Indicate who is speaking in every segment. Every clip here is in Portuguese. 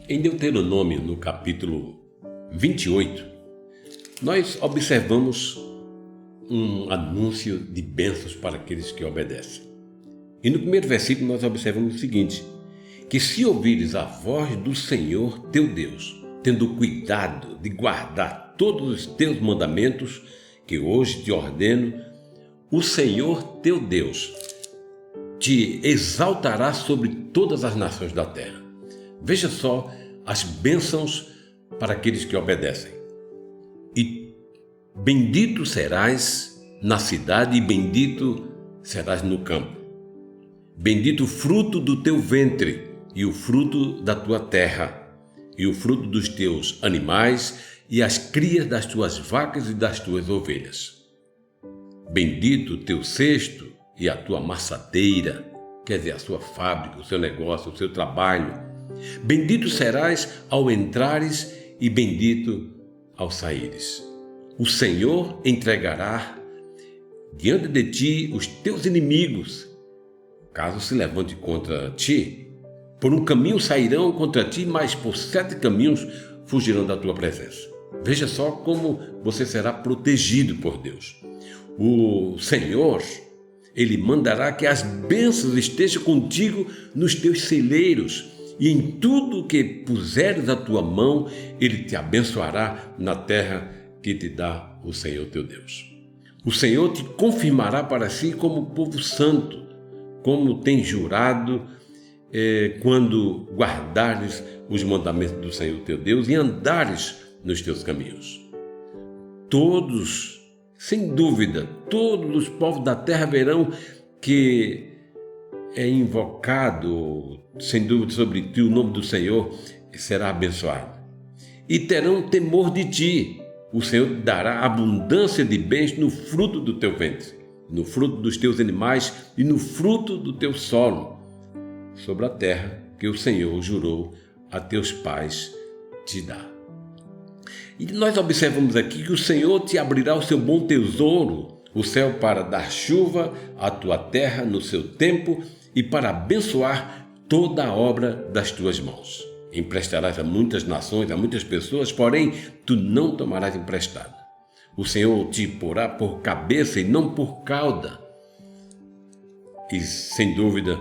Speaker 1: Em Deuteronômio, no capítulo 28, nós observamos um anúncio de bênçãos para aqueles que obedecem. E no primeiro versículo nós observamos o seguinte: que se ouvires a voz do Senhor teu Deus, tendo cuidado de guardar todos os teus mandamentos que hoje te ordeno, o Senhor teu Deus te exaltará sobre todas as nações da terra. Veja só as bênçãos para aqueles que obedecem. E bendito serás na cidade e bendito serás no campo. Bendito o fruto do teu ventre e o fruto da tua terra, e o fruto dos teus animais e as crias das tuas vacas e das tuas ovelhas. Bendito o teu cesto e a tua maçadeira, quer dizer, a sua fábrica, o seu negócio, o seu trabalho. Bendito serás ao entrares e bendito ao saíres. O Senhor entregará diante de ti os teus inimigos, caso se levante contra ti. Por um caminho sairão contra ti, mas por 7 caminhos fugirão da tua presença. Veja só como você será protegido por Deus. O Senhor, Ele mandará que as bênçãos estejam contigo nos teus celeiros, e em tudo que puseres a tua mão, Ele te abençoará na terra que te dá o Senhor teu Deus. O Senhor te confirmará para si como povo santo, como tem jurado, quando guardares os mandamentos do Senhor teu Deus e andares nos teus caminhos. Todos, sem dúvida, todos os povos da terra verão que é invocado, sem dúvida, sobre ti o nome do Senhor, será abençoado. E terão temor de ti. O Senhor te dará abundância de bens no fruto do teu ventre, no fruto dos teus animais e no fruto do teu solo, sobre a terra que o Senhor jurou a teus pais te dar. E nós observamos aqui que o Senhor te abrirá o seu bom tesouro, o céu, para dar chuva à tua terra no seu tempo e para abençoar toda a obra das tuas mãos. Emprestarás a muitas nações, a muitas pessoas, porém tu não tomarás emprestado. O Senhor te porá por cabeça e não por cauda. E, sem dúvida,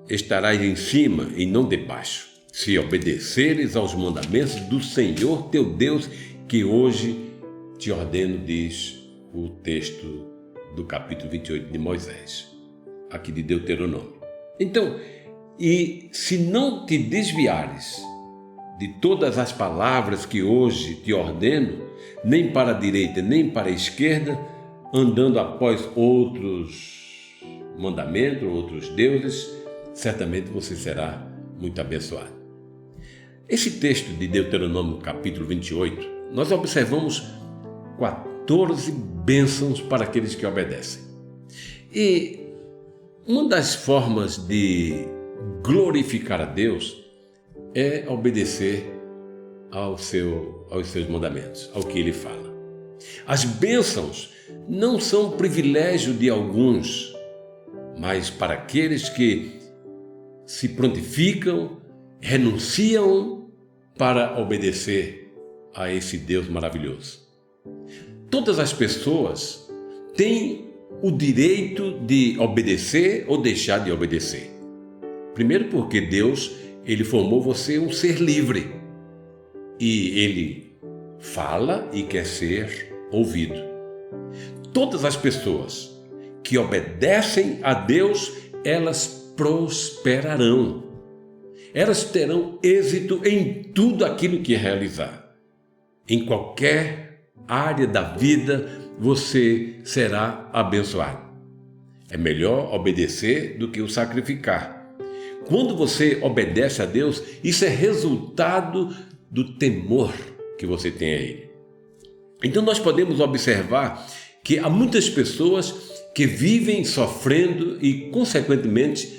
Speaker 1: estarás em cima e não debaixo, se obedeceres aos mandamentos do Senhor teu Deus, que hoje te ordeno, diz o texto do capítulo 28 de Moisés, aqui de Deuteronômio. Então, e se não te desviares de todas as palavras que hoje te ordeno, nem para a direita, nem para a esquerda, andando após outros mandamentos, outros deuses, certamente você será muito abençoado. Esse texto de Deuteronômio, capítulo 28, nós observamos 14 bênçãos para aqueles que obedecem. E uma das formas de glorificar a Deus é obedecer aos seus mandamentos, ao que Ele fala. As bênçãos não são privilégio de alguns, mas para aqueles que se prontificam, renunciam para obedecer a esse Deus maravilhoso. Todas as pessoas têm o direito de obedecer ou deixar de obedecer. Primeiro porque Deus, Ele formou você um ser livre e Ele fala e quer ser ouvido. Todas as pessoas que obedecem a Deus, elas prosperarão. Elas terão êxito em tudo aquilo que realizar. Em qualquer área da vida, você será abençoado. É melhor obedecer do que o sacrificar. Quando você obedece a Deus, isso é resultado do temor que você tem a Ele. Então nós podemos observar que há muitas pessoas que vivem sofrendo e, consequentemente,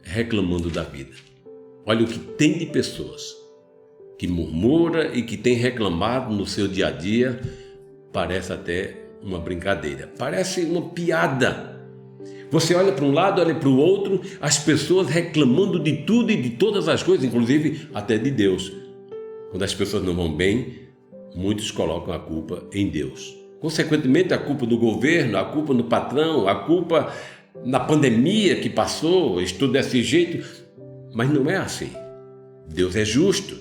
Speaker 1: reclamando da vida. Olha o que tem de pessoas que murmura e que tem reclamado no seu dia a dia, parece até uma brincadeira, parece uma piada. Você olha para um lado, olha para o outro, as pessoas reclamando de tudo e de todas as coisas, inclusive até de Deus. Quando as pessoas não vão bem, muitos colocam a culpa em Deus. Consequentemente, a culpa do governo, a culpa no patrão, a culpa na pandemia que passou, estou desse jeito. Mas não é assim. Deus é justo.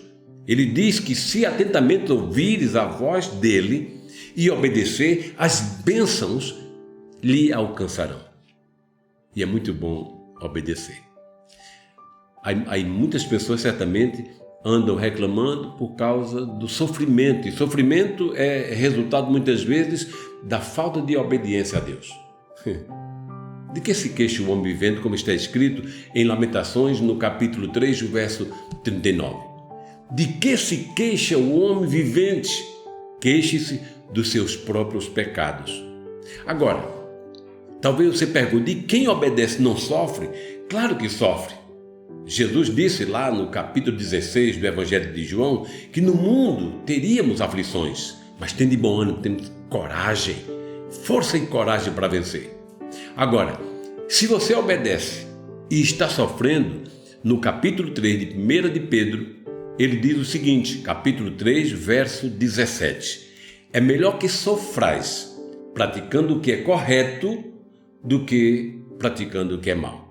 Speaker 1: Ele diz que se atentamente ouvires a voz dele e obedecer, as bênçãos lhe alcançarão. E é muito bom obedecer. Aí muitas pessoas certamente andam reclamando por causa do sofrimento. E sofrimento é resultado muitas vezes da falta de obediência a Deus. De que se queixa o homem vivendo, como está escrito em Lamentações, no capítulo 3, verso 39. De que se queixa o homem vivente? Queixe-se dos seus próprios pecados. Agora, talvez você pergunte, quem obedece não sofre? Claro que sofre. Jesus disse lá no capítulo 16 do Evangelho de João que no mundo teríamos aflições, mas tende bom ânimo, temos coragem, força e coragem para vencer. Agora, se você obedece e está sofrendo, no capítulo 3 de 1 de Pedro, ele diz o seguinte, capítulo 3, verso 17. É melhor que sofrais praticando o que é correto do que praticando o que é mal.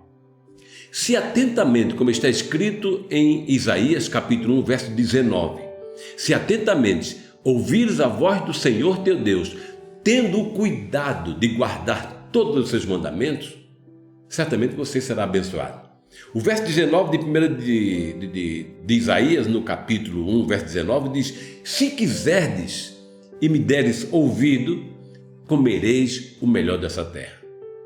Speaker 1: Se atentamente, como está escrito em Isaías capítulo 1, verso 19, se atentamente ouvires a voz do Senhor teu Deus, tendo o cuidado de guardar todos os seus mandamentos, certamente você será abençoado. O verso 19 de Isaías, no capítulo 1, verso 19, diz, se quiserdes e me deres ouvido, comereis o melhor dessa terra.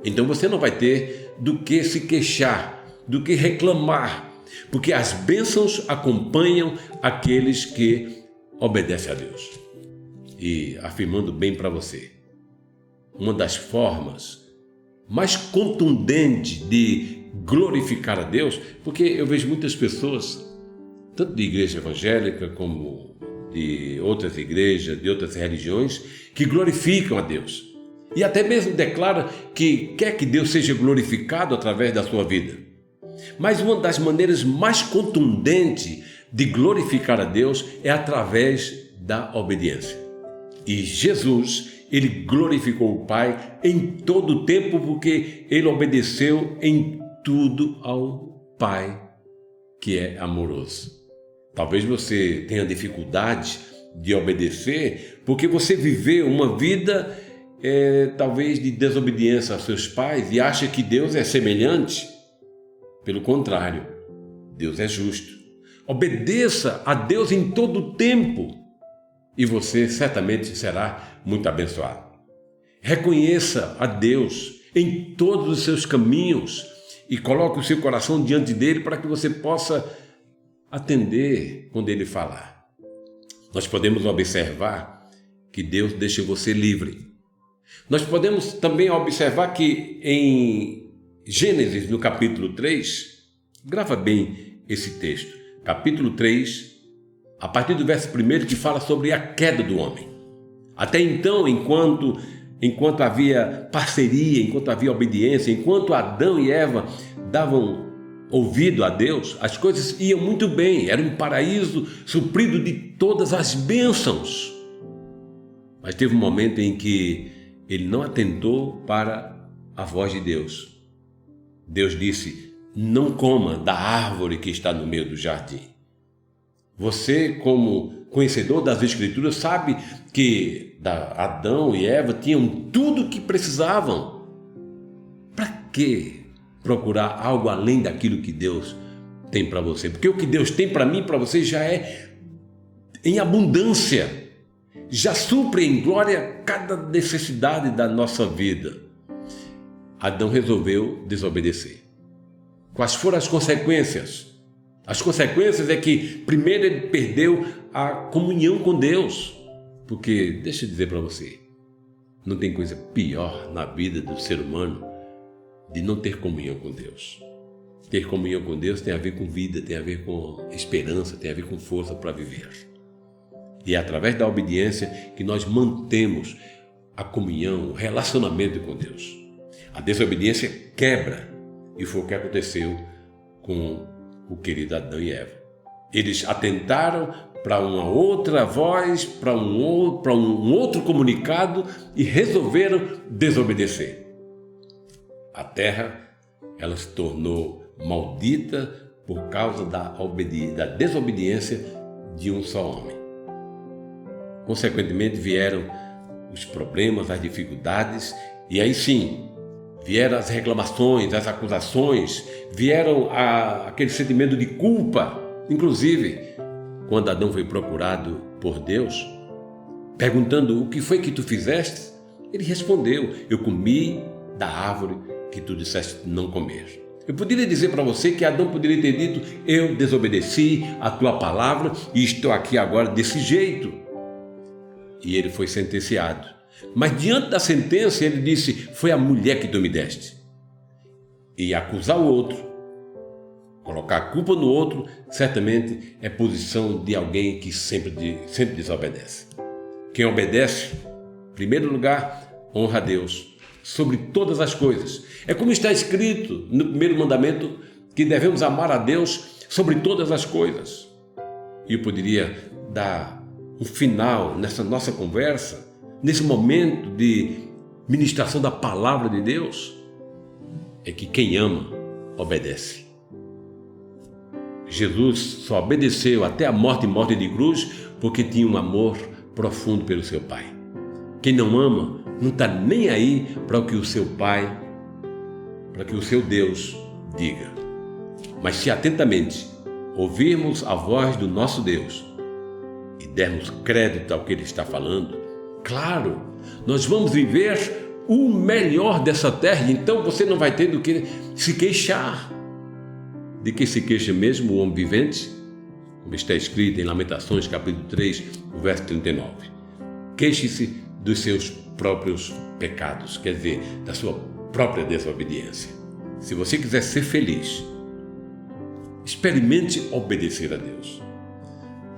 Speaker 1: Então você não vai ter do que se queixar, do que reclamar, porque as bênçãos acompanham aqueles que obedecem a Deus. E afirmando bem para você, uma das formas mais contundentes de glorificar a Deus, porque eu vejo muitas pessoas, tanto de igreja evangélica como de outras igrejas, de outras religiões, que glorificam a Deus. E até mesmo declara que quer que Deus seja glorificado através da sua vida. Mas uma das maneiras mais contundentes de glorificar a Deus é através da obediência. E Jesus, ele glorificou o Pai em todo o tempo porque ele obedeceu em tudo ao Pai que é amoroso. Talvez você tenha dificuldade de obedecer porque você viveu uma vida talvez de desobediência aos seus pais e acha que Deus é semelhante. Pelo contrário, Deus é justo. Obedeça a Deus em todo o tempo e você certamente será muito abençoado. Reconheça a Deus em todos os seus caminhos e coloque o seu coração diante dele para que você possa atender quando ele falar. Nós podemos observar que Deus deixa você livre. Nós podemos também observar que em Gênesis, no capítulo 3, grava bem esse texto, capítulo 3, a partir do verso 1 que fala sobre a queda do homem. Até então, enquanto havia parceria, enquanto havia obediência, enquanto Adão e Eva davam ouvido a Deus, as coisas iam muito bem, era um paraíso suprido de todas as bênçãos. Mas teve um momento em que ele não atentou para a voz de Deus. Deus disse, não coma da árvore que está no meio do jardim. Você, como conhecedor das Escrituras, sabe que Adão e Eva tinham tudo o que precisavam. Para que procurar algo além daquilo que Deus tem para você? Porque o que Deus tem para mim e para você já é em abundância. Já supre em glória cada necessidade da nossa vida. Adão resolveu desobedecer. Quais foram as consequências? As consequências é que, primeiro, ele perdeu a comunhão com Deus. Porque, deixa eu dizer para você, não tem coisa pior na vida do ser humano de não ter comunhão com Deus. Ter comunhão com Deus tem a ver com vida, tem a ver com esperança, tem a ver com força para viver. E é através da obediência que nós mantemos a comunhão, o relacionamento com Deus. A desobediência quebra, e foi o que aconteceu com o querido Adão e Eva. Eles atentaram para uma outra voz, para um outro comunicado e resolveram desobedecer. A terra, ela se tornou maldita por causa da desobediência de um só homem. Consequentemente, vieram os problemas, as dificuldades, e aí sim, vieram as reclamações, as acusações, vieram aquele sentimento de culpa. Inclusive, quando Adão foi procurado por Deus, perguntando: o que foi que tu fizeste? Ele respondeu: eu comi da árvore que tu disseste não comer. Eu poderia dizer para você que Adão poderia ter dito: eu desobedeci a tua palavra e estou aqui agora desse jeito. E ele foi sentenciado. Mas diante da sentença ele disse: foi a mulher que tu me deste. E acusar o outro, colocar a culpa no outro, certamente é posição de alguém que sempre desobedece. Quem obedece, em primeiro lugar, honra a Deus sobre todas as coisas. É como está escrito no primeiro mandamento, que devemos amar a Deus sobre todas as coisas. E eu poderia dar um final nessa nossa conversa, nesse momento de ministração da palavra de Deus, é que quem ama, obedece. Jesus só obedeceu até a morte e morte de cruz porque tinha um amor profundo pelo seu Pai. Quem não ama, não está nem aí para o que o seu Pai, para que o seu Deus diga. Mas se atentamente ouvirmos a voz do nosso Deus e dermos crédito ao que Ele está falando, claro, nós vamos viver o melhor dessa terra, então você não vai ter do que se queixar. De que se queixa mesmo o homem vivente? Como está escrito em Lamentações, capítulo 3, verso 39. Queixe-se dos seus próprios pecados, quer dizer, da sua própria desobediência. Se você quiser ser feliz, experimente obedecer a Deus.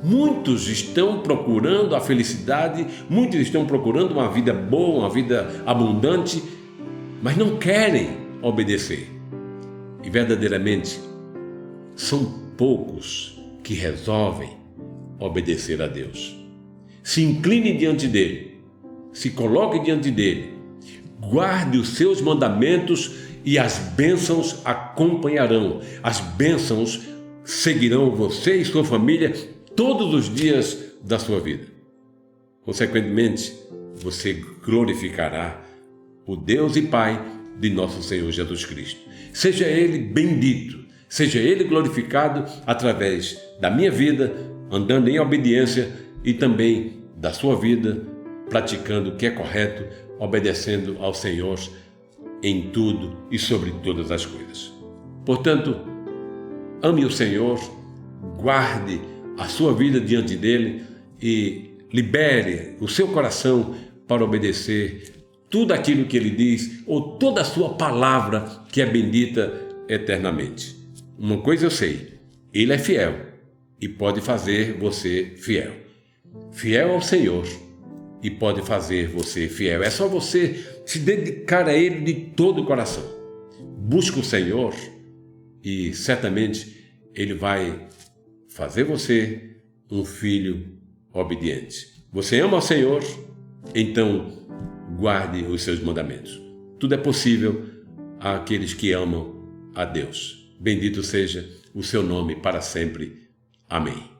Speaker 1: Muitos estão procurando a felicidade, muitos estão procurando uma vida boa, uma vida abundante, mas não querem obedecer. E verdadeiramente, são poucos que resolvem obedecer a Deus. Se incline diante dele, se coloque diante dele, guarde os seus mandamentos e as bênçãos acompanharão. As bênçãos seguirão você e sua família todos os dias da sua vida. Consequentemente, você glorificará o Deus e Pai de nosso Senhor Jesus Cristo. Seja Ele bendito, seja Ele glorificado através da minha vida, andando em obediência, e também da sua vida, praticando o que é correto, obedecendo ao Senhor em tudo e sobre todas as coisas. Portanto, ame o Senhor, guarde a sua vida diante dele e libere o seu coração para obedecer tudo aquilo que ele diz ou toda a sua palavra que é bendita eternamente. Uma coisa eu sei, ele é fiel e pode fazer você fiel. Fiel ao Senhor e pode fazer você fiel. É só você se dedicar a Ele de todo o coração. Busque o Senhor e certamente Ele vai fazer você um filho obediente. Você ama o Senhor? Então guarde os seus mandamentos. Tudo é possível àqueles que amam a Deus. Bendito seja o seu nome para sempre. Amém.